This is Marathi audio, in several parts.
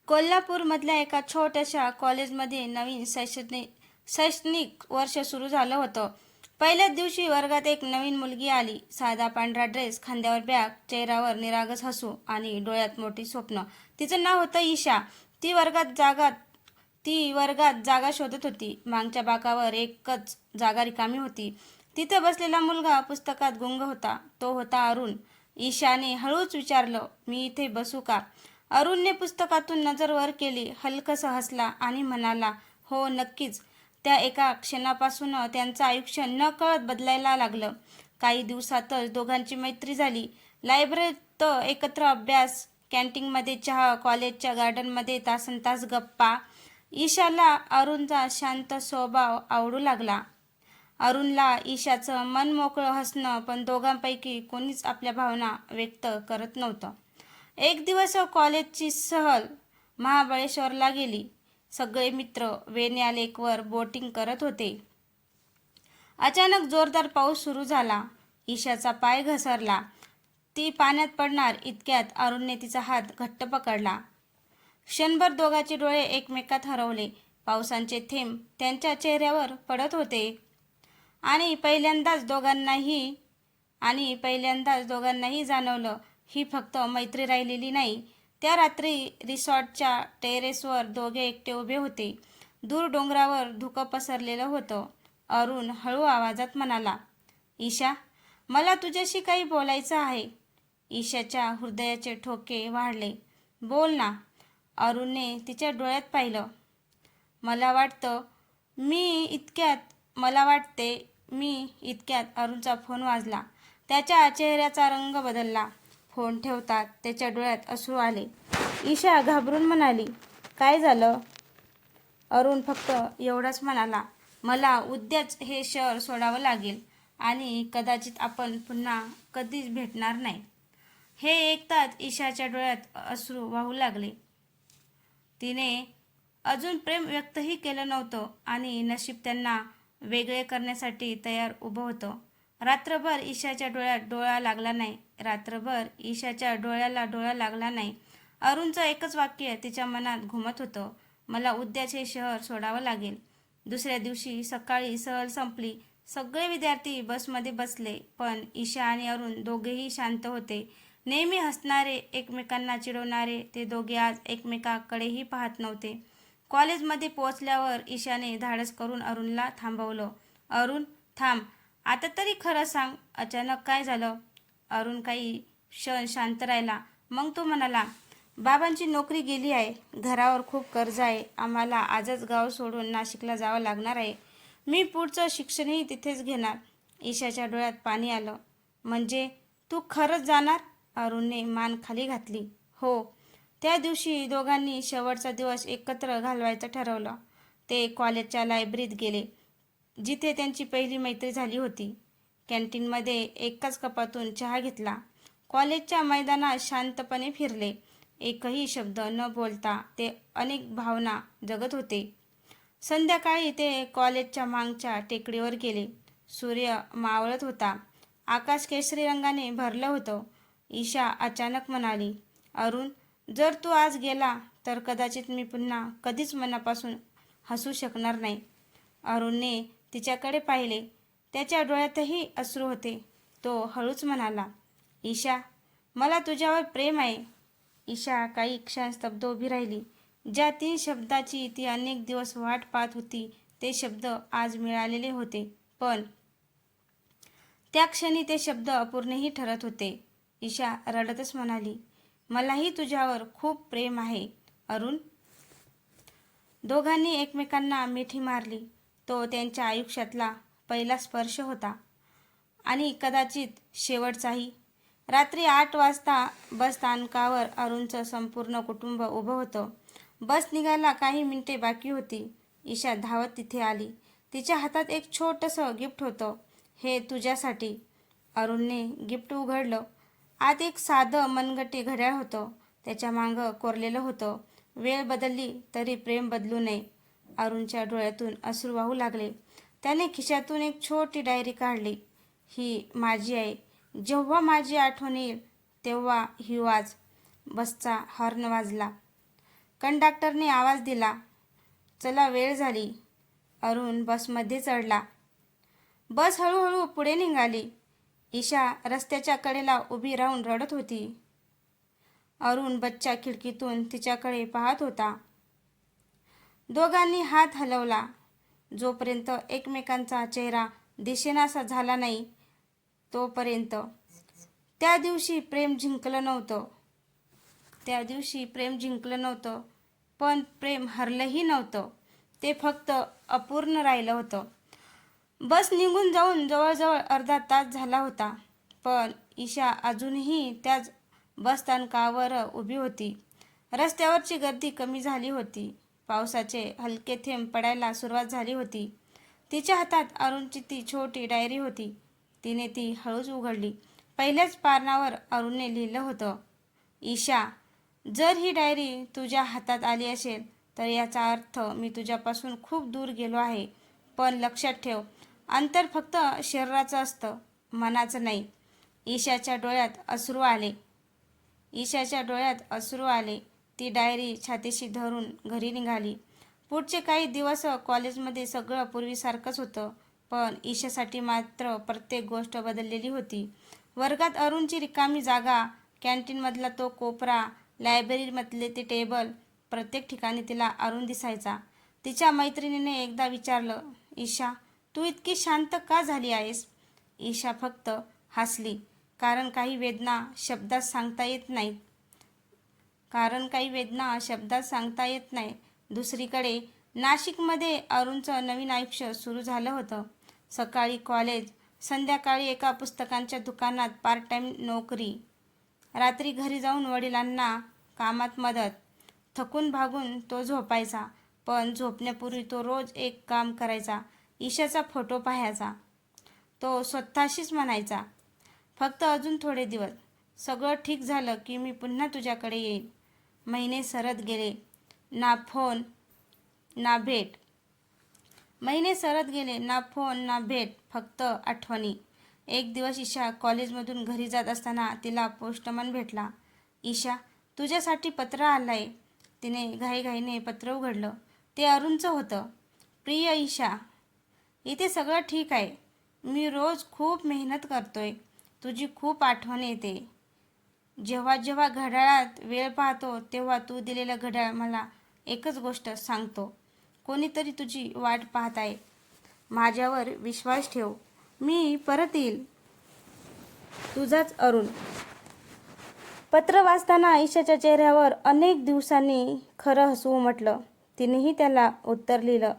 कोल्हापूरमधल्या एका छोट्याशा कॉलेजमध्ये नवीन शैक्षणिक वर्ष सुरू झालं होतं. पहिल्याच दिवशी वर्गात एक नवीन मुलगी आली. साधा पांढरा ड्रेस, खांद्यावर बॅग, चेहऱ्यावर निरागस हसू आणि डोळ्यात मोठी स्वप्न. तिचं नाव होतं ईशा. ती वर्गात जागा शोधत होती. मागच्या बाकावर एकच जागा रिकामी होती. तिथे बसलेला मुलगा पुस्तकात गुंग होता. तो होता अरुण. ईशाने हळूच विचारलं, मी इथे बसू का? अरुणने पुस्तकातून नजर वर केली, हलकस हसला आणि म्हणाला, हो नक्कीच. त्या एका क्षणापासून त्यांचं आयुष्य नकळत बदलायला लागलं. काही दिवसातच दोघांची मैत्री झाली. लायब्ररीत एकत्र अभ्यास, कॅन्टीनमध्ये चहा, कॉलेजच्या गार्डनमध्ये तासनतास गप्पा. ईशाला अरुणचा शांत स्वभाव आवडू लागला. अरुणला ईशाचं मन मोकळं हसणं, पण दोघांपैकी कोणीच आपल्या भावना व्यक्त करत नव्हतं. एक दिवस कॉलेजची सहल महाबळेश्वरला गेली. सगळे मित्र वेण्या लेकवर बोटिंग करत होते. अचानक जोरदार पाऊस सुरू झाला. ईशाचा पाय घसरला. ती पाण्यात पडणार इतक्यात अरुणने तिचा हात घट्ट पकडला. क्षणभर दोघांचे डोळे एकमेकात हरवले. पावसाचे थेंब त्यांच्या चेहऱ्यावर पडत होते. आणि पहिल्यांदाच दोघांनाही जाणवलं, ही फक्त मैत्री राहिलेली नाही. त्या रात्री रिसॉर्टच्या टेरेसवर दोघे एकटे उभे होते. दूर डोंगरावर धुकं पसरलेलं होतं. अरुण हळू आवाजात म्हणाला, ईशा, मला तुझ्याशी काही बोलायचं आहे. ईशाच्या हृदयाचे ठोके वाढले. बोल ना. अरुणने तिच्या डोळ्यात पाहिलं. मला वाटते मी इतक्यात अरुणचा फोन वाजला. त्याच्या चेहऱ्याचा रंग बदलला. फोन ठेवतात त्याच्या डोळ्यात अश्रू आले. ईशा घाबरून म्हणाली, काय झालं? अरुण फक्त एवढंच म्हणाला, मला उद्याच हे शहर सोडावं लागेल आणि कदाचित आपण पुन्हा कधीच भेटणार नाही. हे ऐकताच ईशाच्या डोळ्यात अश्रू वाहू लागले. तिने अजून प्रेम व्यक्तही केलं नव्हतं आणि नशीब त्यांना वेगळे करण्यासाठी तयार उभं होतं. रात्रभर ईशाच्या डोळ्याला डोळा लागला नाही. अरुणचं एकच वाक्य तिच्या मनात घुमत होतं, मला उद्याच हे शहर सोडावं लागेल. दुसऱ्या दिवशी सकाळी सहल संपली. सगळे विद्यार्थी बसमध्ये बसले, पण ईशा आणि अरुण दोघेही शांत होते. नेहमी हसणारे, एकमेकांना चिडवणारे ते दोघे आज एकमेकाकडेही पाहत नव्हते. कॉलेजमध्ये पोहोचल्यावर ईशाने धाडस करून अरुणला थांबवलं. अरुण, थांब, आता तरी खरं सांग, अचानक काय झालं? अरुण काही क्षण शांत राहिला. मग तो म्हणाला, बाबांची नोकरी गेली आहे. घरावर खूप कर्ज आहे. आम्हाला आजच गाव सोडून नाशिकला जावं लागणार आहे. मी पुढचं शिक्षणही तिथेच घेणार. ईशाच्या डोळ्यात पाणी आलं. म्हणजे तू खरंच जाणार? अरुणने मान खाली घातली. हो. त्या दिवशी दोघांनी शेवटचा दिवस एकत्र घालवायचं ठरवलं. ते कॉलेजच्या लायब्ररीत गेले, जिथे त्यांची पहिली मैत्री झाली होती. कॅन्टीनमध्ये एकाच कपातून चहा घेतला. कॉलेजच्या मैदानात शांतपणे फिरले. एकही शब्द न बोलता ते अनेक भावना जगत होते. संध्याकाळी ते कॉलेजच्या मागच्या टेकडीवर गेले. सूर्य मावळत होता. आकाश केशरी रंगाने भरलं होतं. ईशा अचानक म्हणाली, अरुण, जर तू आज गेला तर कदाचित मी पुन्हा कधीच मनापासून हसू शकणार नाही. अरुणने तिच्याकडे पाहिले. त्याच्या डोळ्यातही अश्रू होते. तो हळूच म्हणाला, ईशा, मला तुझ्यावर प्रेम आहे. ईशा काही क्षण स्तब्ध उभी राहिली. ज्या 3 शब्दाची ती अनेक दिवस वाट पाहत होती, ते शब्द आज मिळालेले होते. पण त्या क्षणी ते शब्द अपूर्णही ठरत होते. ईशा रडतच म्हणाली, मलाही तुझ्यावर खूप प्रेम आहे अरुण. दोघांनी एकमेकांना मिठी मारली. तो त्यांच्या आयुष्यातला पहिला स्पर्श होता आणि कदाचित शेवटचाही. रात्री 8 वाजता बस स्थानकावर अरुणचं संपूर्ण कुटुंब उभं होतं. बस निघायला काही मिनिटे बाकी होती. ईशा धावत तिथे आली. तिच्या हातात एक छोटंसं गिफ्ट होतं. हे तुझ्यासाठी. अरुणने गिफ्ट उघडलं. आत एक साधं मनगटी घड्याळ होतं. त्याच्या मागं कोरलेलं होतं, वेळ बदलली तरी प्रेम बदलू नये. अरुणच्या डोळ्यातून अश्रू वाहू लागले. त्याने खिशातून एक छोटी डायरी काढली. ही माझी आहे. जेव्हा माझी आठवण येईल तेव्हा ही वाच. बसचा हॉर्न वाजला. कंडक्टरने आवाज दिला, चला वेळ झाली. अरुण बसमध्ये चढला. बस हळूहळू पुढे निघाली. ईशा रस्त्याच्या कडेला उभी राहून रडत होती. अरुण बसच्या खिडकीतून तिच्याकडे पाहत होता. दोघांनी हात हलवला. जोपर्यंत एकमेकांचा चेहरा दिसेनासा झाला नाही तोपर्यंत. त्या दिवशी प्रेम जिंकलं नव्हतं. पण प्रेम हरलंही नव्हतं. ते फक्त अपूर्ण राहिलं होतं. बस निघून जाऊन जवळजवळ अर्धा तास झाला होता. पण ईशा अजूनही त्याच बसस्थानकावर उभी होती. रस्त्यावरची गर्दी कमी झाली होती. पावसाचे हलके थेंब पडायला सुरुवात झाली होती. तिच्या हातात अरुणची ती छोटी डायरी होती. तिने ती हळूच उघडली. पहिल्याच पानावर अरुणने लिहिलं होतं, ईशा, जर ही डायरी तुझ्या हातात आली असेल तर याचा अर्थ मी तुझ्यापासून खूप दूर गेलो आहे. पण लक्षात ठेव, अंतर फक्त शरीराचं असतं, मनाचं नाही. ईशाच्या डोळ्यात अश्रू आले. ती डायरी छातीशी धरून घरी निघाली. पुढचे काही दिवस कॉलेजमध्ये सगळं पूर्वीसारखंच होतं. पण ईशासाठी मात्र प्रत्येक गोष्ट बदललेली होती. वर्गात अरुणची रिकामी जागा, कॅन्टीनमधला तो कोपरा, लायब्ररीमधले ते टेबल, प्रत्येक ठिकाणी तिला अरुण दिसायचा. तिच्या मैत्रिणीने एकदा विचारलं, ईशा, तू इतकी शांत का झाली आहेस? ईशा फक्त हसली. कारण काही वेदना शब्दात सांगता येत नाही. दुसरीकडे नाशिकमध्ये अरुणचं नवीन आयुष्य सुरू झालं होतं. सकाळी कॉलेज, संध्याकाळी एका पुस्तकांच्या दुकानात पार्ट टाइम नोकरी, रात्री घरी जाऊन वडिलांना कामात मदत. थकून भागून तो झोपायचा. पण झोपण्यापूर्वी तो रोज एक काम करायचा. ईशाचा फोटो पाहायचा. तो स्वतःशीच म्हणायचा, फक्त अजून थोडे दिवस, सगळं ठीक झालं की मी पुन्हा तुझ्याकडे येईन. महिने सरत गेले, ना फोन ना भेट, फक्त आठवणी. एक दिवस ईशा कॉलेजमधून घरी जात असताना तिला पोस्टमन भेटला. ईशा, तुझ्यासाठी पत्र आलंय. तिने घाईघाईने पत्र उघडलं. ते अरुणचं होतं. प्रिय ईशा, इथे सगळं ठीक आहे. मी रोज खूप मेहनत करतोय. तुझी खूप आठवण येते. जेव्हा जेव्हा घड्याळात वेळ पाहतो तेव्हा तू दिलेलं घड्याळ मला एकच गोष्ट सांगतो, कोणीतरी तुझी वाट पाहत आहे. माझ्यावर विश्वास ठेव. मी परत येईल. तुझाच अरुण. पत्र वाचताना ईशाच्या चेहऱ्यावर अनेक दिवसांनी खरं हसू उमटलं. तिनेही त्याला उत्तर लिहिलं.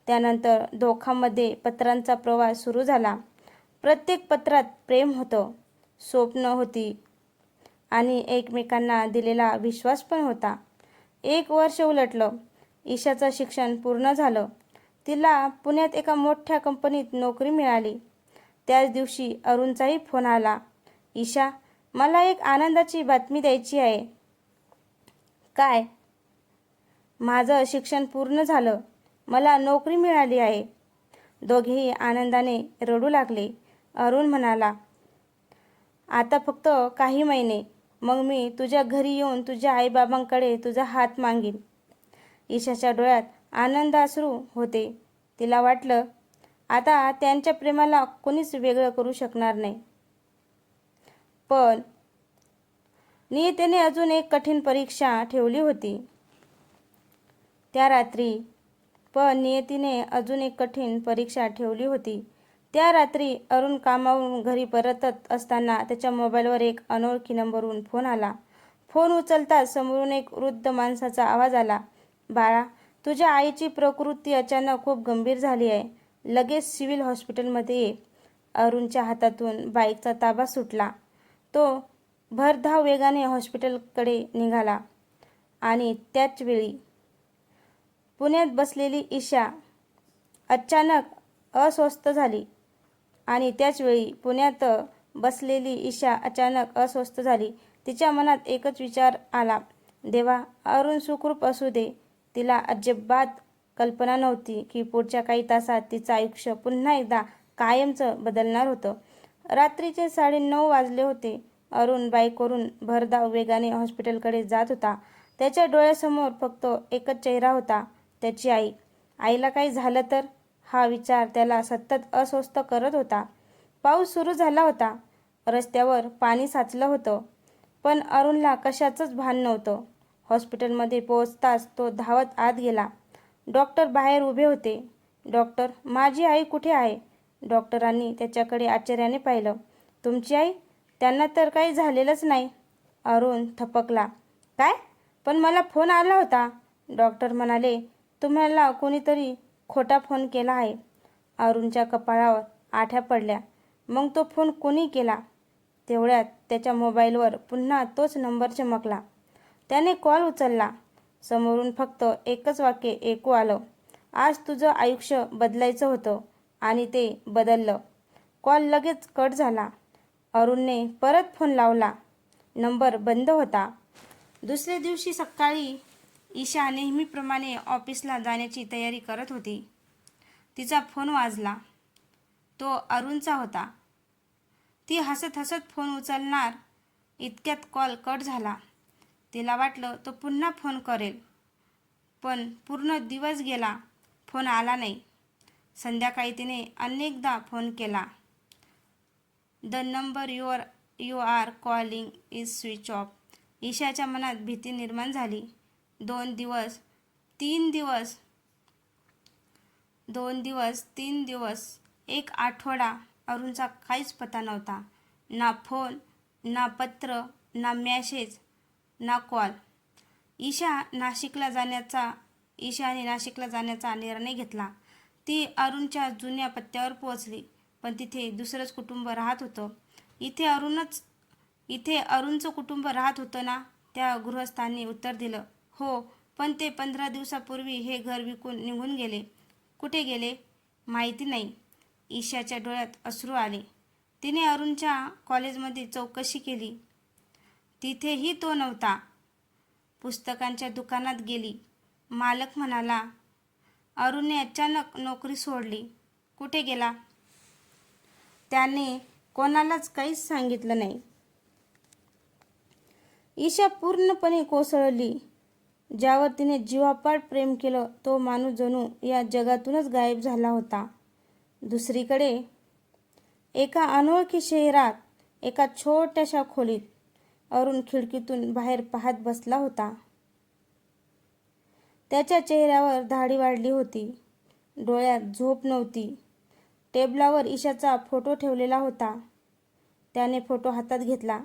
त्यानंतर दोघांमध्ये पत्रांचा प्रवास सुरू झाला. प्रत्येक पत्रात प्रेम होतं, स्वप्न होती आणि एकमेकांना दिलेला विश्वास पण होता. 1 वर्ष उलटलं. ईशाचं शिक्षण पूर्ण झालं. तिला पुण्यात एका मोठ्या कंपनीत नोकरी मिळाली. त्याच दिवशी अरुणचाही फोन आला. ईशा, मला एक आनंदाची बातमी द्यायची आहे. काय? माझं शिक्षण पूर्ण झालं. मला नोकरी मिळाली आहे. दोघेही आनंदाने रडू लागले. अरुण म्हणाला, आता फक्त काही महिने, मग मी तुझ्या घरी येऊन तुझ्या आईबाबांकडे तुझा हात मागीन. ईशाच्या डोळ्यात आनंदाश्रू होते. तिला वाटलं, आता त्यांच्या प्रेमाला कोणीच वेगळं करू शकणार नाही. पण नियतीने अजून एक कठीण परीक्षा ठेवली होती. त्या रात्री अरुण कामावरून घरी परतत असताना त्याच्या मोबाईलवर एक अनोळखी नंबरवरून फोन आला. फोन उचलताच समोरून एक वृद्ध माणसाचा आवाज आला. बाळा, तुझ्या आईची प्रकृती अचानक खूप गंभीर झाली आहे. लगेच सिव्हिल हॉस्पिटलमध्ये ये. अरुणच्या हातातून बाईकचा ताबा सुटला. तो भरधाव वेगाने हॉस्पिटलकडे निघाला आणि त्याच वेळी पुण्यात बसलेली ईशा अचानक अस्वस्थ झाली. तिच्या मनात एकच विचार आला, देवा, अरुण सुखरूप असू दे. तिला अजिबात कल्पना नव्हती की पुढच्या काही तासात तिचं आयुष्य पुन्हा एकदा कायमचं बदलणार होतं. रात्रीचे 9:30 वाजले होते. अरुण बाईकवरून भरधाव वेगाने हॉस्पिटलकडे जात होता. त्याच्या डोळ्यासमोर फक्त एकच चेहरा होता, त्याची आई. आईला काही झालं तर, हा विचार त्याला सतत अस्वस्थ करत होता. पाऊस सुरू झाला होता. रस्त्यावर पाणी साचलं होतं. पण अरुणला कशाचंच भान नव्हतं. हॉस्पिटलमध्ये पोहोचताच तो धावत आत गेला. डॉक्टर बाहेर उभे होते. डॉक्टर, माझी आई कुठे आहे? डॉक्टरांनी त्याच्याकडे आश्चर्याने पाहिलं. तुमची आई? त्यांना तर काही झालेलंच नाही. अरुण थपकला. काय? पण मला फोन आला होता. डॉक्टर म्हणाले, तुम्हाला कोणीतरी खोटा फोन केला आहे. अरुणच्या कपाळावर आठ्या पडल्या. मग तो फोन कोणी केला? तेवढ्यात त्याच्या मोबाईलवर पुन्हा तोच नंबर चमकला. त्याने कॉल उचलला. समोरून फक्त एकच वाक्य ऐकू आलं. आज तुझं आयुष्य बदलायचं होतं आणि ते बदललं. कॉल लगेच कट झाला. अरुणने परत फोन लावला. नंबर बंद होता. दुसऱ्या दिवशी सकाळी ईशा नेहमीप्रमाणे ऑफिसला जाण्याची तयारी करत होती. तिचा फोन वाजला. तो अरुणचा होता. ती हसत हसत फोन उचलणार इतक्यात कॉल कट झाला. तिला वाटलं तो पुन्हा फोन करेल. पण पूर्ण दिवस गेला, फोन आला नाही. संध्याकाळी तिने अनेकदा फोन केला. The number you are calling is switch off. ईशाच्या मनात भीती निर्माण झाली. 2 दिवस, 3 दिवस, 2 दिवस, 3 दिवस, 1 आठवडा अरुणचा काहीच पत्ता नव्हता. ना फोन, ना पत्र, ना मॅसेज, ना कॉल. ईशाने नाशिकला जाण्याचा निर्णय घेतला. ती अरुणच्या जुन्या पत्त्यावर पोहोचली. पण तिथे दुसरंच कुटुंब राहत होतं. इथे अरुणचं कुटुंब राहत होतं ना? त्या गृहस्थांनी उत्तर दिलं, हो, पण ते 15 दिवसापूर्वी हे घर विकून निघून गेले. कुठे गेले? माहिती नाही. ईशाच्या डोळ्यात अश्रू आले. तिने अरुणच्या कॉलेजमध्ये चौकशी केली. तिथेही तो नव्हता. पुस्तकांच्या दुकानात गेली. मालक म्हणाला, अरुणने अचानक नोकरी सोडली. कुठे गेला? त्याने कोणालाच काहीच सांगितलं नाही. ईशा पूर्णपणे कोसळली. ज्यावर तिने जीवापाड प्रेम केलं तो माणूस जणू या जगातूनच गायब झाला होता. दुसरीकडे एका अनोळखी शहरात एका छोट्याशा खोलीत अरुण खिडकीतून बाहेर पाहत बसला होता. त्याच्या चेहऱ्यावर दाढी वाढली होती. डोळ्यात झोप नव्हती. टेबलावर ईशाचा फोटो ठेवलेला होता. त्याने फोटो हातात घेतला.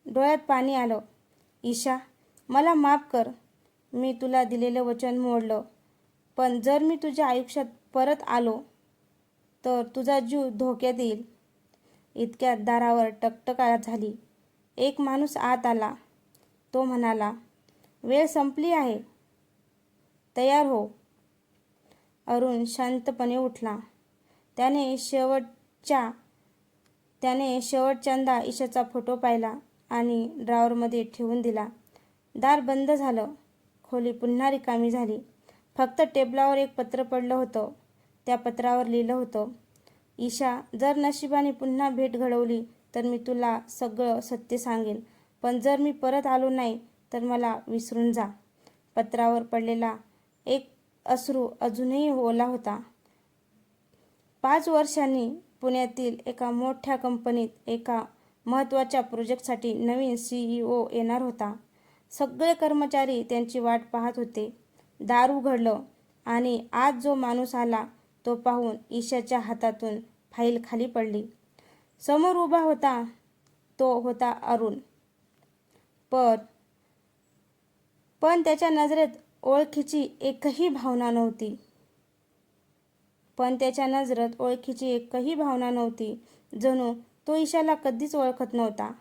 डोळ्यात पाणी आलं. ईशा, मला माफ कर. मी तुला दिलेलं वचन मोडलं. पण जर मी तुझ्या आयुष्यात परत आलो तर तुझा जीव धोक्यात येईल. इतक्यात दारावर टकटक झाली. एक माणूस आत आला. तो म्हणाला, वेळ संपली आहे, तयार हो. अरुण शांतपणे उठला. त्याने शेवटच्यांदा ईशाचा फोटो पाहिला आणि ड्रॉवरमध्ये ठेवून दिला. दार बंद झालं. खोली पुन्हा रिकामी झाली. फक्त टेबलावर एक पत्र पडलं होतं. त्या पत्रावर लिहिलं होतं, ईशा, जर नशिबाने पुन्हा भेट घडवली तर मी तुला सगळं सत्य सांगेन. पण जर मी परत आलो नाही तर मला विसरून जा. पत्रावर पडलेला एक अश्रू अजूनही ओला होता. 5 वर्षांनी पुण्यातील एका मोठ्या कंपनीत एका महत्त्वाच्या प्रोजेक्टसाठी नवीन CEO येणार होता. सगळे कर्मचारी त्यांची वाट पाहत होते. दार उघडलं आणि आज जो माणूस आला तो पाहून ईशाच्या हातातून फाईल खाली पडली. समोर उभा होता तो होता अरुण. पण त्याच्या नजरेत ओळखीची एकही भावना नव्हती. जणू तो ईशाला कधीच ओळखत नव्हता.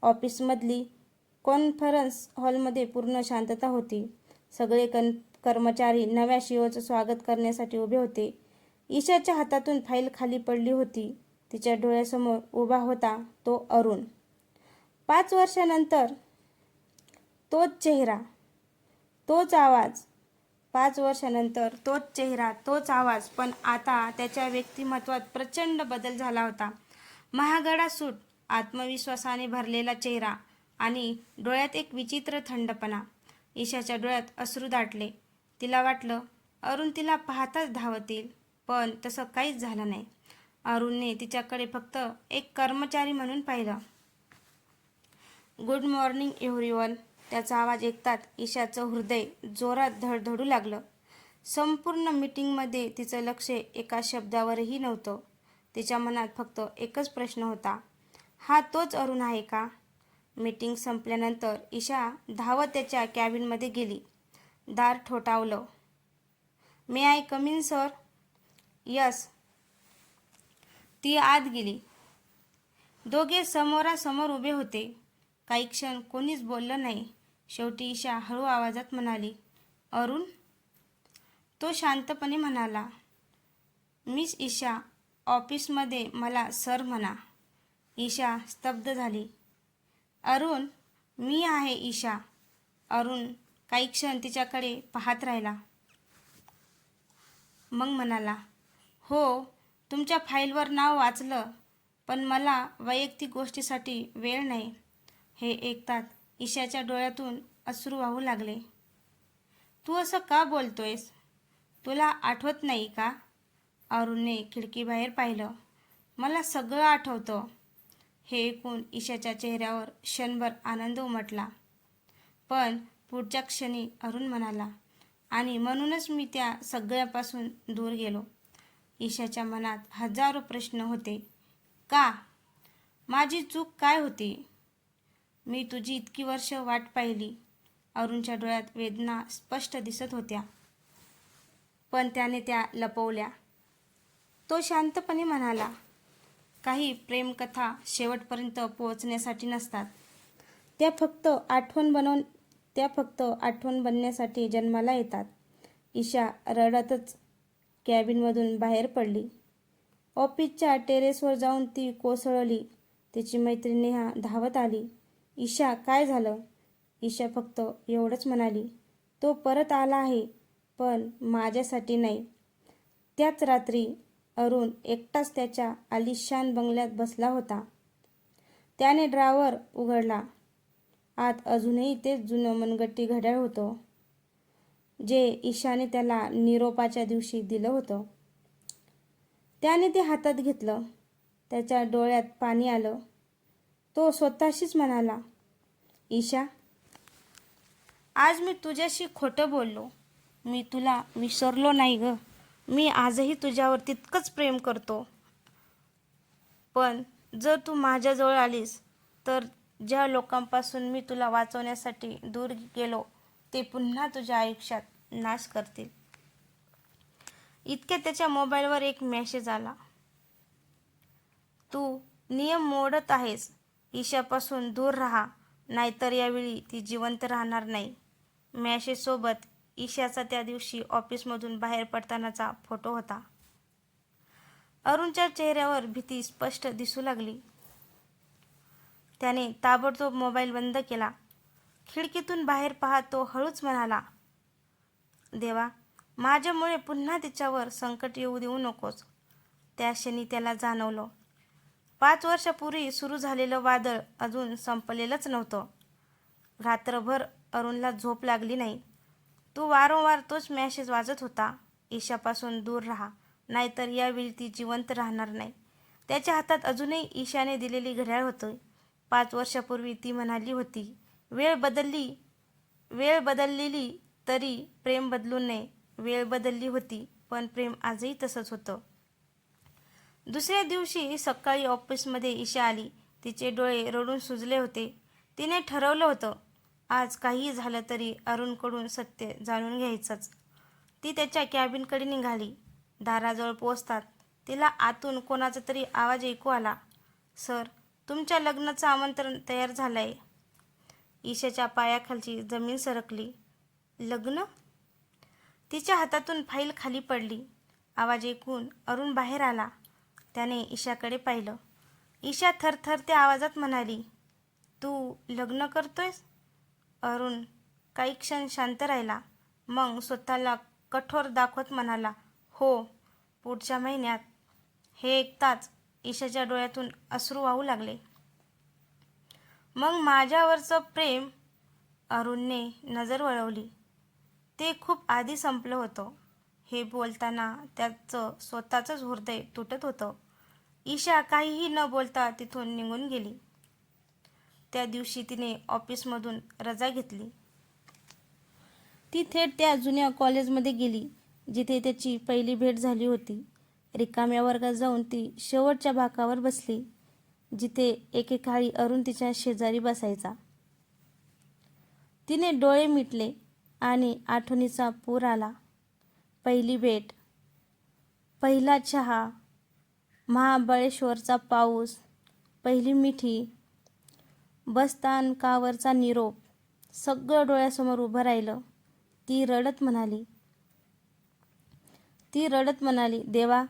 ऑफिसमधली कॉन्फरन्स हॉलमध्ये पूर्ण शांतता होती. सगळे कर्मचारी नव्या CEOचं स्वागत करण्यासाठी उभे होते. ईशाच्या हातातून फाईल खाली पडली होती. तिच्या डोळ्यासमोर उभा होता तो अरुण. 5 वर्षांनंतर तोच चेहरा, तोच आवाज. 5 वर्षांनंतर तोच चेहरा, तोच आवाज. पण आता त्याच्या व्यक्तिमत्वात प्रचंड बदल झाला होता. महागडा सूट, आत्मविश्वासाने भरलेला चेहरा आणि डोळ्यात एक विचित्र थंडपणा. ईशाच्या डोळ्यात अश्रू दाटले. तिला वाटलं अरुण तिला पाहताच धावत येईल, पण तसं काहीच झालं नाही. अरुणने तिच्याकडे फक्त एक कर्मचारी म्हणून पाहिलं. Good morning everyone. त्याचा आवाज ऐकताच ईशाचं हृदय जोरात धडधडू लागलं. संपूर्ण मीटिंगमध्ये तिचं लक्ष एका शब्दावरही नव्हतं. तिच्या मनात फक्त एकच प्रश्न होता, हा तोच अरुण आहे का? मीटिंग संपल्यानंतर ईशा धावत त्याच्या कॅबिनमध्ये गेली. दार ठोठावलं. May I come in sir? Yes. ती आत गेली. दोघे समोरासमोर उभे होते. काही क्षण कोणीच बोललं नाही. शेवटी ईशा हळू आवाजात म्हणाली, अरुण? तो शांतपणे म्हणाला, मिस ईशा, ऑफिसमध्ये मला सर म्हणा. ईशा स्तब्ध झाली. अरुण, मी आहे ईशा. अरुण काही क्षण तिच्याकडे पाहत राहिला. मग म्हणाला, हो, तुमच्या फाईलवर नाव वाचलं, पण मला वैयक्तिक गोष्टीसाठी वेळ नाही. हे ऐकताच ईशाच्या डोळ्यातून अश्रू वाहू लागले. तू असं का बोलतोयस? तुला आठवत नाही का? अरुणने खिडकीबाहेर पाहिलं. मला सगळं आठवतं. हे ऐकून ईशाच्या चेहऱ्यावर क्षणभर आनंद उमटला. पण पुढच्या क्षणी अरुण म्हणाला, आणि म्हणूनच मी त्या सगळ्यापासून दूर गेलो. ईशाच्या मनात हजारो प्रश्न होते. का? माझी चूक काय होती? मी तुझी इतकी वर्ष वाट पाहिली. अरुणच्या डोळ्यात वेदना स्पष्ट दिसत होत्या, पण त्याने त्या लपवल्या. तो शांतपणे म्हणाला, काही प्रेमकथा शेवटपर्यंत पोहोचण्यासाठी नसतात. त्या फक्त आठवण बनण्यासाठी जन्माला येतात. ईशा रडतच कॅबिनमधून बाहेर पडली. ऑफिसच्या टेरेसवर जाऊन ती कोसळली. तिची मैत्रीण नेहा धावत आली. ईशा, काय झालं? ईशा फक्त एवढंच म्हणाली, तो परत आला आहे, पण माझ्यासाठी नाही. त्याच रात्री अरुण एकटाच त्याच्या आलिशान बंगल्यात बसला होता. त्याने ड्रॉवर उघडला. आत अजूनही तेच जुनं मनगट्टी घड्याळ होतं, जे ईशाने त्याला निरोपाच्या दिवशी दिलं होतं. त्याने ते हातात घेतलं. त्याच्या डोळ्यात पाणी आलं. तो स्वतःशीच म्हणाला, ईशा, आज मी तुझ्याशी खोटं बोललो. मी तुला विसरलो नाही ग. मी आजही तुझ्यावर तितकंच प्रेम करतो. पण जर तू माझ्याजवळ आलीस तर ज्या लोकांपासून मी तुला वाचवण्यासाठी दूर गेलो ते पुन्हा तुझ्या आयुष्यात नाश करतील. इतक्यात त्याच्या मोबाईलवर एक मेसेज आला. तू नियम मोडत आहेस. ईशापासून दूर राहा, नाहीतर यावेळी ती जिवंत राहणार नाही. मेसेजसोबत ईशाचा त्या दिवशी ऑफिसमधून बाहेर पडतानाचा फोटो होता. अरुणच्या चेहऱ्यावर भीती स्पष्ट दिसू लागली. त्याने ताबडतोब मोबाईल बंद केला. खिडकीतून बाहेर पाहत तो हळूच म्हणाला, देवा, माझ्यामुळे पुन्हा तिच्यावर संकट येऊ देऊ नकोस. त्या क्षणी त्याला जाणवलं, 5 वर्षापूर्वी सुरू झालेलं वादळ अजून संपलेलंच नव्हतं. रात्रभर अरुणला झोप लागली नाही. तो वारंवार तोच मेसेज वाचत होता. ईशापासून दूर राहा, नाहीतर यावेळी ती जिवंत राहणार नाही. त्याच्या हातात अजूनही ईशाने दिलेली घड्याळ होतं. 5 वर्षापूर्वी ती म्हणाली होती, वेळ बदललेली तरी प्रेम बदलू नये. वेळ बदलली होती, पण प्रेम आजही तसंच होतं. दुसऱ्या दिवशी सकाळी ऑफिसमध्ये ईशा आली. तिचे डोळे रडून सुजले होते. तिने ठरवलं होतं, आज काहीही झालं तरी अरुणकडून सत्य जाणून घ्यायचंच. ती त्याच्या कॅबिनकडे निघाली. दाराजवळ पोहोचतात तिला आतून कोणाचा तरी आवाज ऐकू आला, सर, तुमच्या लग्नाचं आमंत्रण तयार झालं आहे. ईशाच्या पायाखालची जमीन सरकली. लग्न? तिच्या हातातून फाईल खाली पडली. आवाज ऐकून अरुण बाहेर आला. त्याने ईशाकडे पाहिलं. ईशा थरथरत्या आवाजात म्हणाली, तू लग्न करतोयस? अरुण काही क्षण शांत राहिला. मग स्वतःला कठोर दाखवत म्हणाला, हो, पुढच्या महिन्यात. हे ऐकताच ईशाच्या डोळ्यातून अश्रू वाहू लागले. मग माझ्यावरचं प्रेम अरुणने नजर वळवली. ते खूप आधी संपलं होतं. हे बोलताना त्याचं स्वतःचंच हृदय तुटत होतं. ईशा काहीही न बोलता तिथून निघून गेली. त्या दिवशी तिने ऑफिसमधून रजा घेतली. ती थेट त्या जुन्या कॉलेजमध्ये गेली जिथे त्याची पहिली भेट झाली होती. रिकाम्या वर्गात जाऊन ती शेवटच्या बाकावर बसली, जिथे एकेकाळी अरुण तिच्या शेजारी बसायचा. तिने डोळे मिटले आणि आठवणीचा पूर आला. पहिली भेट, पहिला चहा, महाबळेश्वरचा पाऊस, पहिली मिठी, बसस्थानकावरचा निरोप, सगळं डोळ्यासमोर उभं राहिलं. ती रडत म्हणाली, देवा,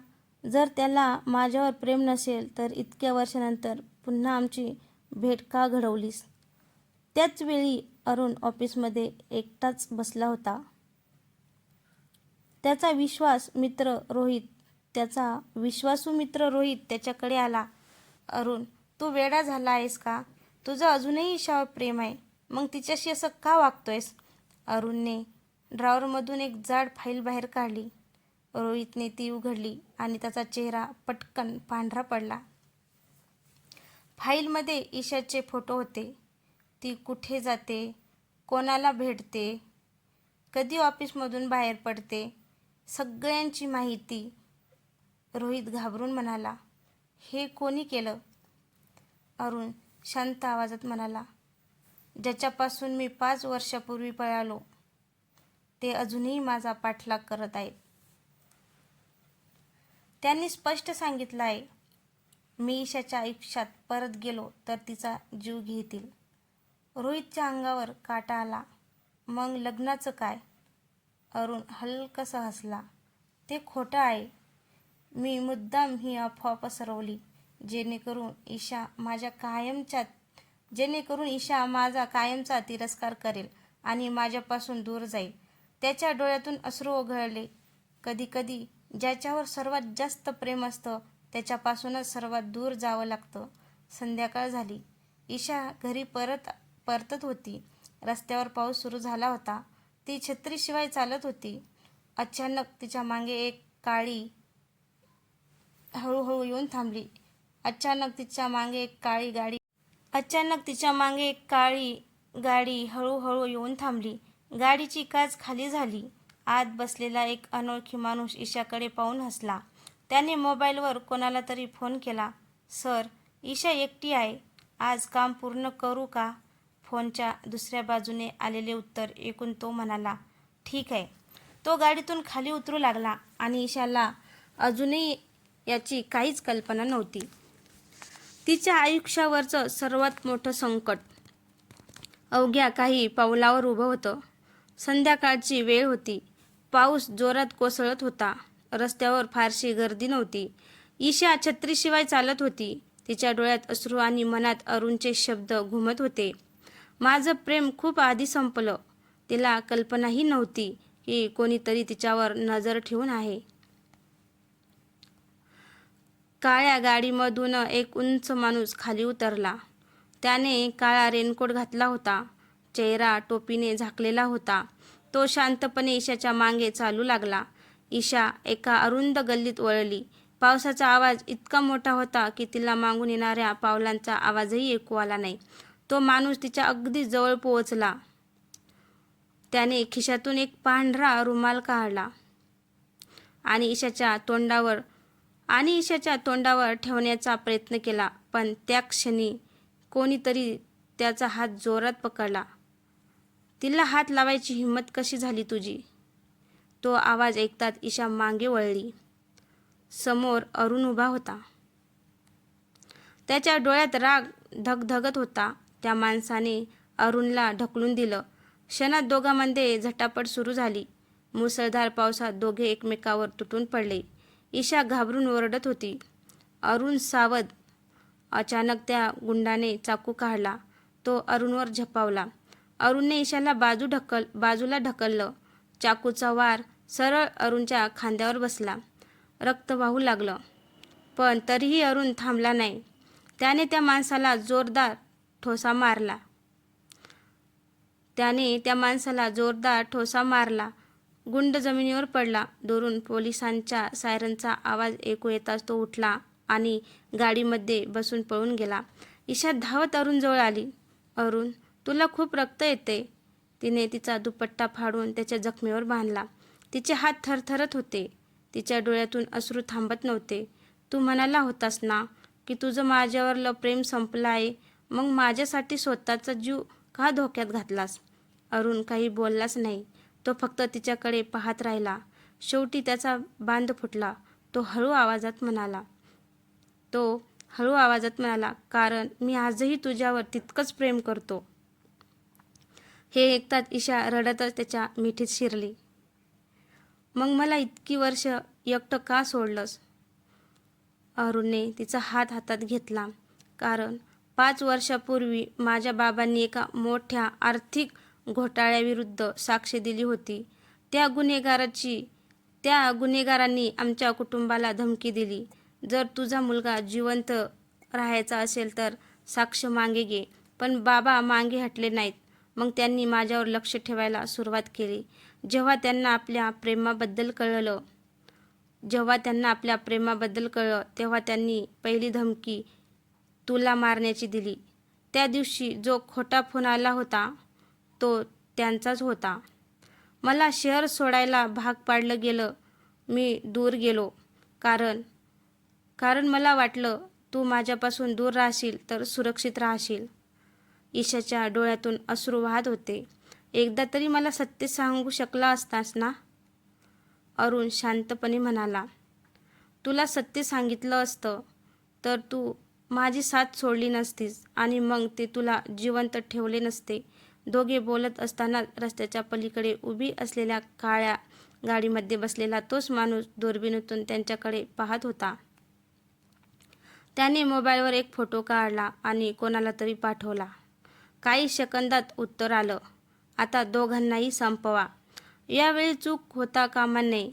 जर त्याला माझ्यावर प्रेम नसेल तर इतक्या वर्षानंतर पुन्हा आमची भेट का घडवलीस? त्याच वेळी अरुण ऑफिसमध्ये एकटाच बसला होता. त्याचा विश्वासू मित्र रोहित त्याच्याकडे आला. अरुण, तू वेडा झाला आहेस का? तुझं अजूनही ईशावर प्रेम आहे, मग तिच्याशी असं का वागतोयस? अरुणने ड्रॉवरमधून एक जाड फाईल बाहेर काढली. रोहितने ती उघडली आणि त्याचा चेहरा पटकन पांढरा पडला. फाईलमध्ये ईशाचे फोटो होते. ती कुठे जाते, कोणाला भेटते, कधी ऑफिसमधून बाहेर पडते, सगळ्यांची माहिती. रोहित घाबरून म्हणाला, हे कोणी केलं? अरुण शांत आवाजात म्हणाला, ज्याच्यापासून मी 5 वर्षापूर्वी पळालो, ते अजूनही माझा पाठलाग करत आहेत. त्यांनी स्पष्ट सांगितलं आहे, मी ईशाच्या आयुष्यात परत गेलो तर तिचा जीव घेतील. रोहितच्या अंगावर काटा आला. मग लग्नाचं काय? अरुण हलकसा हसला. ते खोटं आहे. मी मुद्दाम ही अफवा पसरवली जेणेकरून ईशा माझा कायमचा तिरस्कार करेल आणि माझ्यापासून दूर जाईल. त्याच्या डोळ्यातून अश्रू ओघळले. कधीकधी ज्याच्यावर सर्वात जास्त प्रेम असतं त्याच्यापासूनच सर्वात दूर जावं लागतं. संध्याकाळ झाली. ईशा घरी परतत होती. रस्त्यावर पाऊस सुरू झाला होता. ती छत्रीशिवाय चालत होती. अचानक तिच्या मागे एक काळी हळूहळू येऊन थांबली. गाडी हळूहळू येऊन थांबली. गाडीची काच खाली झाली. आत बसलेला एक अनोळखी माणूस ईशाकडे पाहून हसला. त्याने मोबाईलवर कोणाला तरी फोन केला. सर, ईशा एकटी आहे. आज काम पूर्ण करू का? फोनच्या दुसऱ्या बाजूने आलेले उत्तर ऐकून तो म्हणाला, ठीक आहे. तो गाडीतून खाली उतरू लागला आणि ईशाला अजूनही याची काहीच कल्पना नव्हती. तिच्या आयुष्यावरचं सर्वात मोठं संकट अवघ्या काही पावलावर उभं होतं. संध्याकाळची वेळ होती. पाऊस जोरात कोसळत होता. रस्त्यावर फारशी गर्दी नव्हती. ईशा छत्रीशिवाय चालत होती. तिच्या डोळ्यात अश्रू आणि मनात अरुणचे शब्द घुमत होते. माझं प्रेम खूप आधी संपलं. तिला कल्पनाही नव्हती की कोणीतरी तिच्यावर नजर ठेवून आहे. काळ्या गाडीमधून एक उंच माणूस खाली उतरला. त्याने काळा रेनकोट घातला होता. चेहरा टोपीने झाकलेला होता. तो शांतपणे ईशाच्या मागे चालू लागला. ईशा एका अरुंद गल्लीत वळली. पावसाचा आवाज इतका मोठा होता की तिला मागून येणाऱ्या पावलांचा आवाजही ऐकू आला नाही. तो माणूस तिच्या अगदी जवळ पोहोचला. त्याने खिशातून एक पांढरा रुमाल काढला आणि ईशाच्या तोंडावर ठेवण्याचा प्रयत्न केला, पण त्या क्षणी कोणीतरी त्याचा हात जोरात पकडला. तिला हात लावायची हिंमत कशी झाली तुझी? तो आवाज ऐकताच ईशा मागे वळली. समोर अरुण उभा होता. त्याच्या डोळ्यात राग धगधगत होता. त्या माणसाने अरुणला ढकलून दिलं. क्षणात दोघांमध्ये झटापट सुरू झाली. मुसळधार पावसात दोघे एकमेकावर तुटून पडले. ईशा घाबरून ओरडत होती. अरुण सावध! अचानक त्या गुंडाने चाकू काढला. तो अरुणवर झपावला. अरुणने ईशाला बाजूला ढकललं. चाकूचा वार सरळ अरुणच्या खांद्यावर बसला. रक्त वाहू लागलं. पण तरीही अरुण थांबला नाही. त्याने त्या माणसाला जोरदार ठोसा मारला. त्याने त्या माणसाला जोरदार ठोसा मारला. गुंड जमिनीवर पडला. दुरून पोलिसांच्या सायरनचा आवाज ऐकू येताच तो उठला आणि गाडीमध्ये बसून पळून गेला. ईशा धावत अरुणजवळ आली. अरुण, तुला खूप रक्त येते. तिने तिचा दुपट्टा फाडून त्याच्या जखमेवर बांधला. तिचे हात थरथरत होते. तिच्या डोळ्यातून अश्रू थांबत नव्हते. तू म्हणाला होतास ना की तुझं माझ्यावरलं प्रेम संपलं आहे, मग माझ्यासाठी स्वतःचा जीव का धोक्यात घातलास? अरुण काही बोललाच नाही. तो फक्त तिच्याकडे पाहत राहिला. शेवटी त्याचा बांध फुटला. तो हळू आवाजात म्हणाला, कारण मी आजही तुझ्यावर तितकंच प्रेम करतो. हे ऐकताच ईशा रडतच त्याच्या मिठीत शिरली. मग मला इतकी वर्ष एकटं का सोडलंस? अरुणने तिचा हात हातात घेतला. कारण 5 वर्षापूर्वी माझ्या बाबांनी एका मोठ्या आर्थिक घोटाळ्याविरुद्ध साक्ष दिली होती. त्या गुन्हेगारांनी आमच्या कुटुंबाला धमकी दिली, जर तुझा मुलगा जिवंत राहायचा असेल तर साक्ष मागे घे. पण बाबा मागे हटले नाहीत. मग त्यांनी माझ्यावर लक्ष ठेवायला सुरुवात केली. जेव्हा त्यांना आपल्या प्रेमाबद्दल कळलं तेव्हा त्यांनी पहिली धमकी तुला मारण्याची दिली. त्या दिवशी जो खोटा फोन आला होता तो त्यांचाच होता. मला शहर सोडायला भाग पाडलं गेलं. मी दूर गेलो कारण मला वाटलं तू माझ्यापासून दूर राहशील तर सुरक्षित राहशील. ईशाच्या डोळ्यातून अश्रू वाहत होते. एकदा तरी मला सत्य सांगू शकला असतास ना? अरुण शांतपणे म्हणाला. तुला सत्य सांगितलं असतं तर तू माझी साथ सोडली नसतीस आणि मग ते तुला जिवंत ठेवले नसते. दोघे बोलत असताना रस्त्याच्या पलीकडे उभी असलेल्या काळ्या गाडीमध्ये बसलेला तोच माणूस दुर्बिणीतून त्यांच्याकडे पाहत होता. त्याने मोबाईलवर एक फोटो काढला आणि कोणाला तरी पाठवला. काही सेकंदात उत्तर आलं, आता दोघांनाही संपवा. यावेळी चूक होता कामा नये.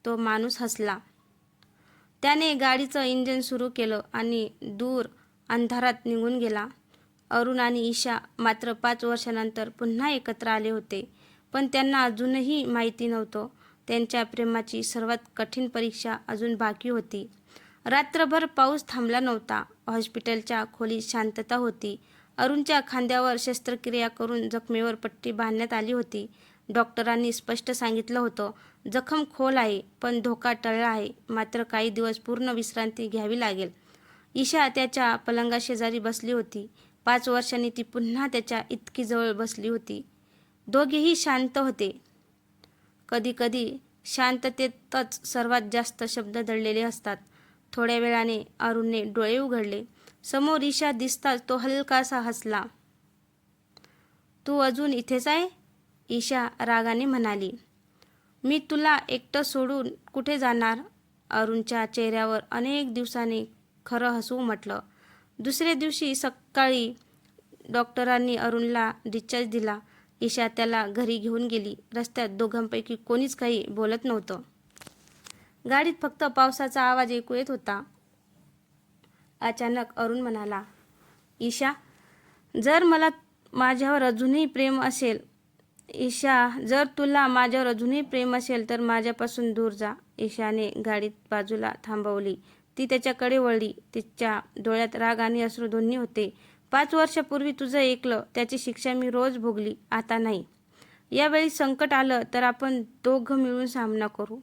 तो माणूस हसला. त्याने गाडीचं इंजिन सुरू केलं आणि दूर अंधारात निघून गेला. अरुण आणि ईशा मात्र 5 वर्षानंतर पुन्हा एकत्र आले होते. पण त्यांना अजूनही माहिती नव्हतं, त्यांच्या प्रेमाची सर्वात कठीण परीक्षा अजून बाकी होती. रात्रभर पाऊस थांबला नव्हता. हॉस्पिटलच्या खोलीत शांतता होती. अरुणच्या खांद्यावर शस्त्रक्रिया करून जखमेवर पट्टी बांधण्यात आली होती. डॉक्टरांनी स्पष्ट सांगितलं होतं, जखम खोल आहे पण धोका टळला आहे. मात्र काही दिवस पूर्ण विश्रांती घ्यावी लागेल. ईशा त्याच्या पलंगाशेजारी बसली होती. 5 वर्षांनी ती पुन्हा त्याच्या इतकी जवळ बसली होती. दोघेही शांत होते. कधीकधी शांततेतच सर्वात जास्त शब्द दडलेले असतात. थोड्या वेळाने अरुणने डोळे उघडले. समोर ईशा दिसताच तो हलकासा हसला. तू अजून इथेच आहे? ईशा रागाने म्हणाली. मी तुला एकटं सोडून कुठे जाणार? अरुणच्या चेहऱ्यावर अनेक दिवसांनी खरं हसू उमटलं. दुसऱ्या दिवशी सकाळी डॉक्टरांनी अरुणला डिस्चार्ज दिला. ईशा त्याला घरी घेऊन गेली. रस्त्यात दोघांपैकी कोणीच काही बोलत नव्हतं. गाडीत फक्त पावसाचा आवाज ऐकू येत होता. अचानक अरुण म्हणाला, ईशा, जर तुला माझ्यावर अजूनही प्रेम असेल तर माझ्यापासून दूर जा. ईशाने गाडीत बाजूला थांबवली. ती त्याच्याकडे वळली. तिच्या डोळ्यात राग आणि अश्रू दोन्ही होते. 5 वर्षापूर्वी तुझं ऐकलं, त्याची शिक्षा मी रोज भोगली. आता नाही. यावेळी संकट आलं तर आपण दोघं मिळून सामना करू.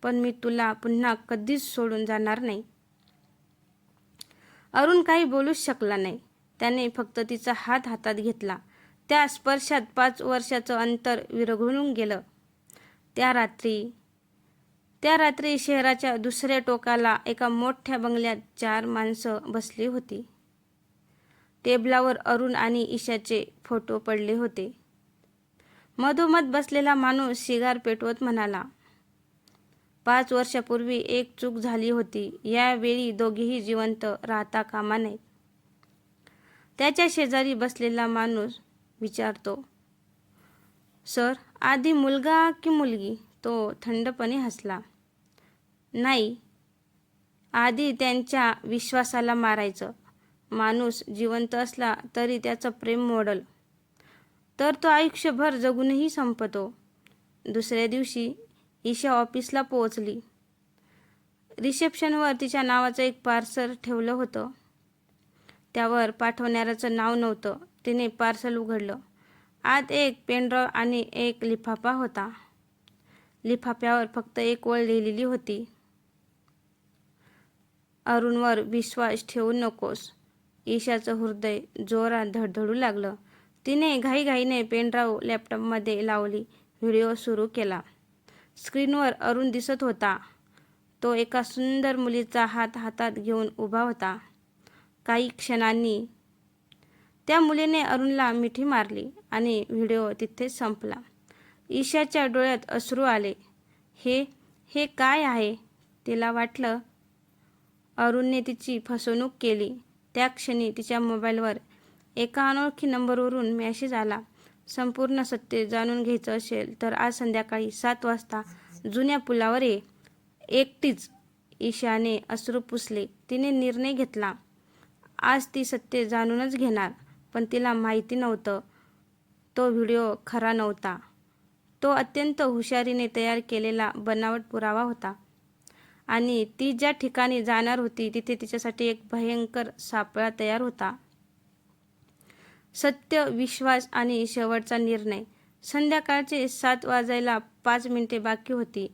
पण मी तुला पुन्हा कधीच सोडून जाणार नाही. अरुण काही बोलूच शकला नाही. त्याने फक्त तिचा हात हातात घेतला. त्या स्पर्शात 5 वर्षाचं अंतर विरघळून गेलं. त्या रात्री शहराच्या दुसऱ्या टोकाला एका मोठ्या बंगल्यात 4 माणसं बसली होती. टेबलावर अरुण आणि ईशाचे फोटो पडले होते. मधोमध बसलेला माणूस सिगार पेटवत म्हणाला, 5 वर्षापूर्वी एक चूक झाली होती. यावेळी दोघेही जिवंत राहता कामा नयेत. त्याच्या शेजारी बसलेला माणूस विचारतो, सर, आधी मुलगा की मुलगी? तो थंडपणे हसला. नाही, आधी त्यांच्या विश्वासाला मारायचं. माणूस जिवंत असला तरी त्याचं प्रेम मोडल. तर तो आयुष्यभर जगूनही संपतो. दुसऱ्या दिवशी ईशा ऑफिसला पोहोचली. रिसेप्शनवर तिच्या नावाचं एक पार्सल ठेवलं होतं. त्यावर पाठवणाऱ्याचं नाव नव्हतं. तिने पार्सल उघडलं. आत एक पेनड्राईव्ह आणि एक लिफाफा होता. लिफाफ्यावर फक्त एक ओळ लिहिलेली होती, अरुणवर विश्वास ठेवू नकोस. ईशाचं हृदय जोरात धडधडू लागलं. तिने घाईघाईने पेनड्राईव्ह लॅपटॉपमध्ये लावली. व्हिडिओ सुरू केला. स्क्रीनवर अरुण दिसत होता. तो एका सुंदर मुलीचा हात हातात घेऊन उभा होता. काही क्षणांनी त्या मुलीने अरुणला मिठी मारली आणि व्हिडिओ तिथेच संपला. ईशाच्या डोळ्यात अश्रू आले. हे काय आहे? तिला वाटलं अरुणने तिची फसवणूक केली. त्या क्षणी तिच्या मोबाईलवर एका अनोळखी नंबरवरून मेसेज आला. संपूर्ण सत्य जाणून घ्यायचं असेल तर आज संध्याकाळी 7 वाजता जुन्या पुलावर ये. एकटीच. ईशाने अश्रू पुसले. तिने निर्णय घेतला. आज ती सत्य जाणूनच घेणार. पण तिला माहिती नव्हतं तो व्हिडिओ खरा नव्हता. तो अत्यंत हुशारीने तयार केलेला बनावट पुरावा होता आणि ती ज्या ठिकाणी जाणार होती तिथे तिच्यासाठी एक भयंकर सापळा तयार होता. सत्य, विश्वास आणि शेवटचा निर्णय. संध्याकाळचे 7 वाजायला 5 मिनिटे बाकी होती.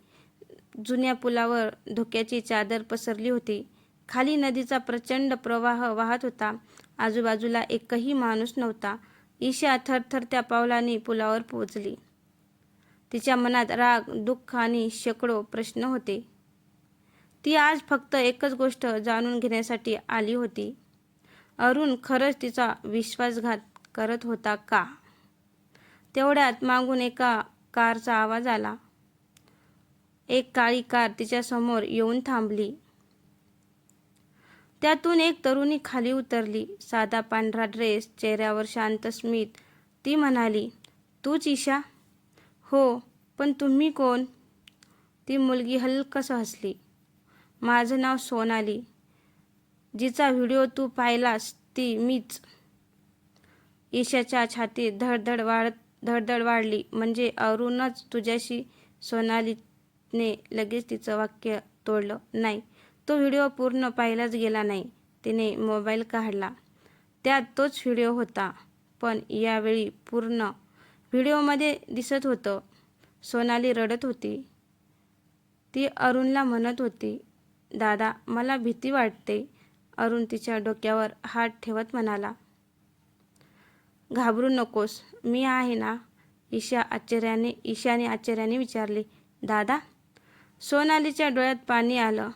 जुन्या पुलावर धोक्याची चादर पसरली होती. खाली नदीचा प्रचंड प्रवाह वाहत होता. आजूबाजूला एकही माणूस नव्हता. ईशा थरथरत्या पावलांनी पुलावर पोहोचली. तिच्या मनात राग, दुःख आणि शेकडो प्रश्न होते. ती आज फक्त एकच गोष्ट जाणून घेण्यासाठी आली होती. अरुण खरंच तिचा विश्वासघात करत होता का? तेवढ्यात मागून एका कारचा आवाज आला. एक काळी कार तिच्या समोर येऊन थांबली. त्यातून एक तरुणी खाली उतरली. साधा पांढरा ड्रेस, चेहऱ्यावर शांत स्मित. ती म्हणाली, तूच ईशा? हो, पण तुम्ही कोण? ती मुलगी हलकसं हसली. माझं नाव सोनाली. जिचा व्हिडिओ तू पाहिलास ती मीच. ईशाच्या छातीत धडधड वाढली. म्हणजे अरुणच तुझ्याशी? सोनालीने लगेच तिचं वाक्य तोडलं. नाही, तो व्हिडिओ पूर्ण पाहिलाच गेला नाही. तिने मोबाईल काढला. त्यात तोच व्हिडिओ होता. पण यावेळी पूर्ण व्हिडिओमध्ये दिसत होतं सोनाली रडत होती. ती अरुणला म्हणत होती, दादा, मला भीती वाटते. अरुण तिच्या डोक्यावर हात ठेवत म्हणाला, घाबरू नकोस, मी आहे ना. ईशाने आश्चर्याने विचारले, दादा? सोनालीच्या डोळ्यात पाणी आलं.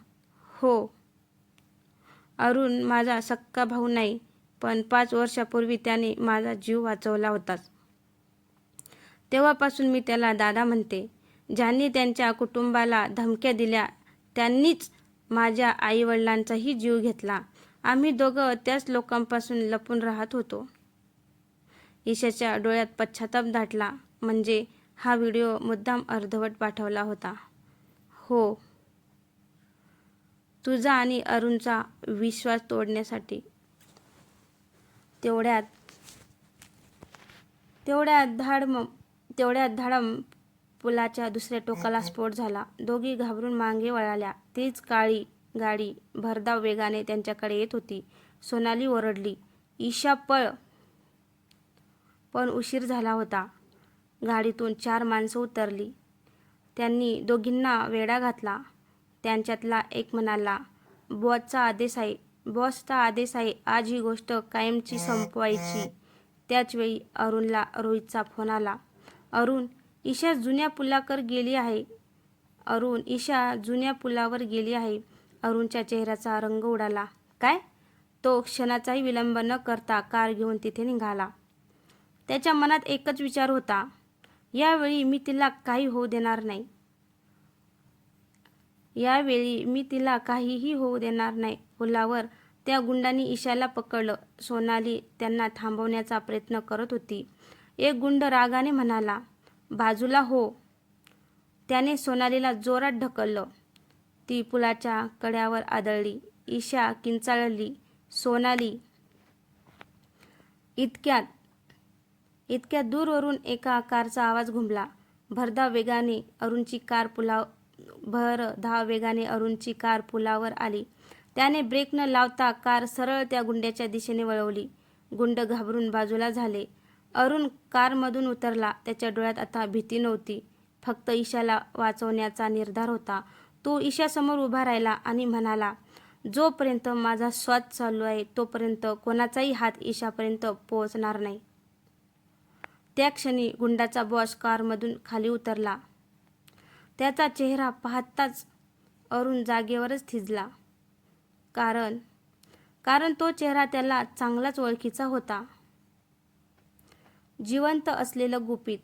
हो. अरुण माझा सक्का भाऊ नाही, पण 5 वर्षापूर्वी त्याने माझा जीव वाचवला होताच. तेव्हापासून मी त्याला दादा म्हणते. ज्यांनी त्यांच्या कुटुंबाला धमक्या दिल्या त्यांनीच माझ्या आईवडिलांचाही जीव घेतला. आम्ही दोघं त्याच लोकांपासून लपून राहत होतो. ईशाच्या डोळ्यात पश्चाताप दाटला. म्हणजे हा व्हिडिओ मुद्दाम अर्धवट पाठवला होता? हो, तुझा आणि अरुणचा विश्वास तोडण्यासाठी. तेवढ्यात धडम पुलाच्या दुसऱ्या टोकाला स्फोट झाला. दोघी घाबरून मागे वळाल्या. तीच काळी गाडी भरधाव वेगाने त्यांच्याकडे येत होती. सोनाली ओरडली, ईशा पळ! पण उशीर झाला होता. गाडीतून 4 माणसं उतरली. त्यांनी दोघींना वेढा घातला. त्यांच्यातला एक म्हणाला, बॉसचा आदेश आहे, आज ही गोष्ट कायमची संपवायची. त्याच वेळी अरुणला रोहितचा फोन आला. अरुण, ईशा जुन्या पुलावर गेली आहे. अरुणच्या चेहऱ्याचा रंग उडाला. काय? तो क्षणाचाही विलंब न करता कार घेऊन तिथे निघाला. त्याच्या मनात एकच विचार होता, यावेळी मी तिला काहीही होऊ देणार नाही. पुलावर त्या गुंडांनी ईशाला पकडलं. सोनाली त्यांना थांबवण्याचा प्रयत्न करत होती. एक गुंड रागाने म्हणाला, बाजूला हो. त्याने सोनालीला जोरात ढकललं. ती पुलाच्या कड्यावर आदळली. ईशा किंचाळली. सोनाली! इतक्या दूरवरून एका कारचा आवाज घुमला. भरधाव वेगाने अरुणची कार पुलावर आली. त्याने ब्रेक न लावता कार सरळ त्या गुंड्याच्या दिशेने वळवली. गुंड घाबरून बाजूला झाले. अरुण कारमधून उतरला. त्याच्या डोळ्यात आता भीती नव्हती, फक्त ईशाला वाचवण्याचा निर्धार होता. तो ईशासमोर उभा राहिला आणि म्हणाला, जोपर्यंत माझा श्वास चालू आहे तोपर्यंत कोणाचाही हात ईशापर्यंत पोहोचणार नाही. त्या क्षणी गुंडाचा बॉस कारमधून खाली उतरला. त्याचा चेहरा पाहताच अरुण जागेवरच थिजला. कारण तो चेहरा त्याला चांगलाच ओळखीचा होता. जिवंत असलेलं गुपित.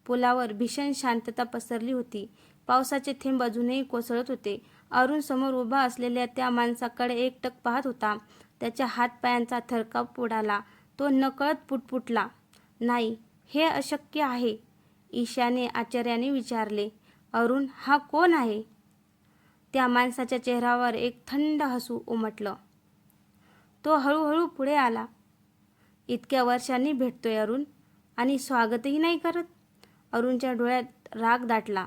पुलावर भीषण शांतता पसरली होती. पावसाचे थेंब अजूनही कोसळत होते. अरुण समोर उभा असलेल्या त्या माणसाकडे एकटक पाहत होता. त्याच्या हातपायांचा थरकाप उडाला. तो नकळत पुटपुटला, नाही, हे अशक्य आहे. ईशाने आश्चर्याने विचारले, अरुण, हा कोण आहे? त्या माणसाच्या चेहऱ्यावर एक थंड हसू उमटलं. तो हळूहळू पुढे आला. इतक्या वर्षांनी भेटतोय अरुण, आणि स्वागतही नाही करत? अरुणच्या डोळ्यात राग दाटला.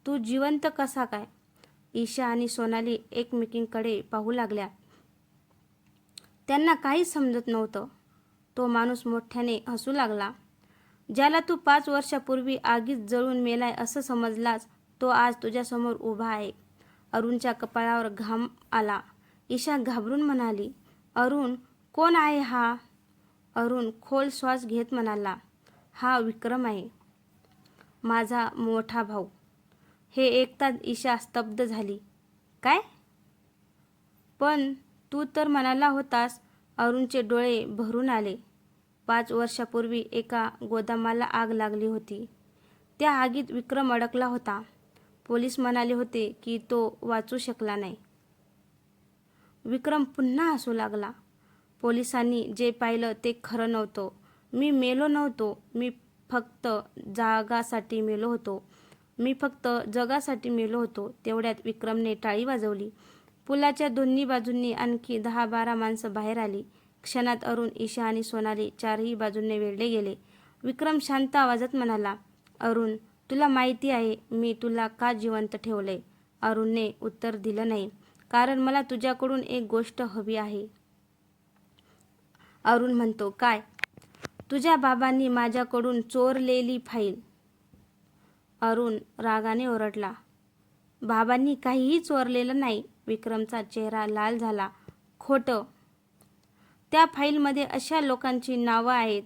तू जिवंत कसा काय? ईशा आणि सोनाली एकमेकींकडे पाहू लागल्या. त्यांना काहीच समजत नव्हतं. तो माणूस मोठ्याने हसू लागला. ज्याला तू 5 वर्षापूर्वी आगीत जळून मेलाय असं समजलास, तो आज तुझ्यासमोर उभा आहे. अरुणच्या कपाळावर घाम आला. ईशा घाबरून म्हणाली, अरुण, कोण आहे हा? अरुण खोल श्वास घेत म्हणाला, हा विक्रम आहे, माझा मोठा भाऊ. हे ऐकताच ईशा स्तब्ध झाली. काय? पण तू तर म्हणाला होतास. अरुणचे डोळे भरून आले. 5 वर्षापूर्वी एका गोदामाला आग लागली होती. त्या आगीत विक्रम अडकला होता. पोलीस म्हणाले होते की तो वाचू शकला नाही. विक्रम पुन्हा हसू लागला. पोलिसांनी जे पाहिलं ते खरं नव्हतं. मी मेलो नव्हतो. मी फक्त जगासाठी मेलो होतो. तेवढ्यात विक्रमने टाळी वाजवली. पुलाच्या दोन्ही बाजूंनी आणखी 10-12 माणसं बाहेर आली. क्षणात अरुण, ईशा आणि सोनाली चारही बाजूंनी वेढले गेले. विक्रम शांत आवाजात म्हणाला, अरुण, तुला माहिती आहे मी तुला का जिवंत ठेवलंय? अरुणने उत्तर दिलं नाही. कारण मला तुझ्याकडून एक गोष्ट हवी आहे. अरुण म्हणतो, काय? तुझ्या बाबांनी माझ्याकडून चोरलेली फाईल. अरुण रागाने ओरडला, बाबांनी काहीही चोरलेलं नाही. विक्रमचा चेहरा लाल झाला. खोटं. त्या फाईलमध्ये अशा लोकांची नावं आहेत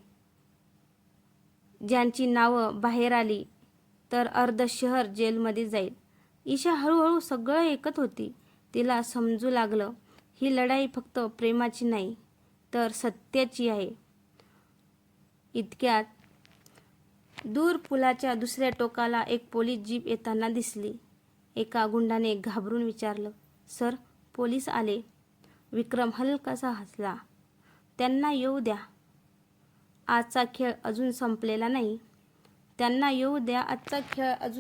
ज्यांची नावं बाहेर आली तर अर्ध शहर जेलमध्ये जाईल. ईशा हळूहळू सगळं ऐकत होती. तिला समजू लागलं, ही लढाई फक्त प्रेमाची नाही तर सत्याची आहे. इतक्यात दूर पुलाच्या दुसऱ्या टोकाला एक पोलीस जीप येताना दिसली. एका गुंडाने घाबरून विचारलं, सर, पोलीस आले. विक्रम हलकासा हसला. त्यांना येऊ द्या. आजचा खेळ अजून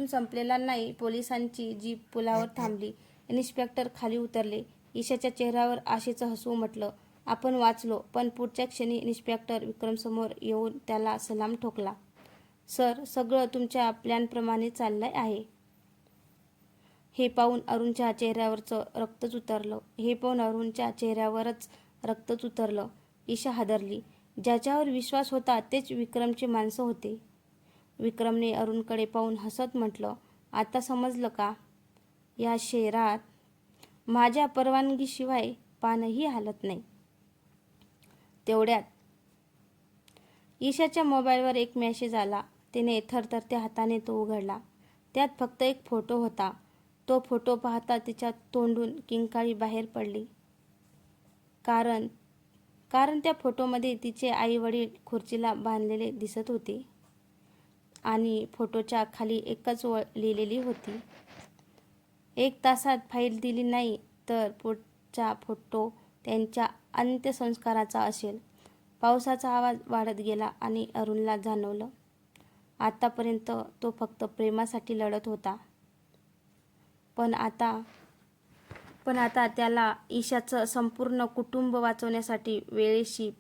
संपलेला नाही. पोलिसांची जीप पुलावर थांबली. इन्स्पेक्टर खाली उतरले. ईशाच्या चेहऱ्यावर आशेचं हसू उमटलं. आपण वाचलो. पण पुढच्या क्षणी इन्स्पेक्टर विक्रमसमोर येऊन त्याला सलाम ठोकला. सर, सगळं तुमच्या प्लॅनप्रमाणे चाललंय आहे. हे पाहून अरुणच्या चेहऱ्यावरच रक्तच उतरलं. ईशा हादरली. ज्याच्यावर विश्वास होता तेच विक्रमचे माणसं होते. विक्रमने अरुणकडे पाहून हसत म्हटलं, आता समजलं का? या शहरात माझ्या परवानगीशिवाय पानही हालत नाही. तेवढ्यात ईशाच्या मोबाईलवर एक मेसेज आला. तिने थरथरत्या हाताने तो उघडला. त्यात फक्त एक फोटो होता. तो फोटो पाहता तिच्या तोंडून किंकाळी बाहेर पडली. कारण त्या फोटोमध्ये तिचे आई वडील खुर्चीला बांधलेले दिसत होते आणि फोटोच्या खाली एकच ओळ लिहिलेली होती, 1 तासात फाईल दिली नाही तर पुढचा फोटो त्यांच्या अंत्यसंस्काराचा असेल. पावसाचा आवाज वाढत गेला आणि अरुणला जाणवलं, आतापर्यंत तो फक्त प्रेमासाठी लढत होता. पण आता त्याला ईशाचं संपूर्ण कुटुंब वाचवण्यासाठी वेळेशी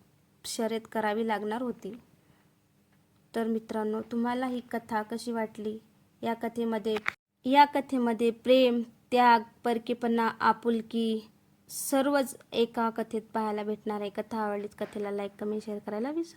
शर्यत करावी लागणार होती. तर मित्रांनो, तुम्हाला ही कथा कशी वाटली? या कथेमध्ये प्रेम, त्याग, परकेपणा, आपुलकी सर्वच एका कथेत पाहायला भेटणार आहे. कथा आवडलीच कथेला लाईक, कमेंट, शेअर करायला विसरू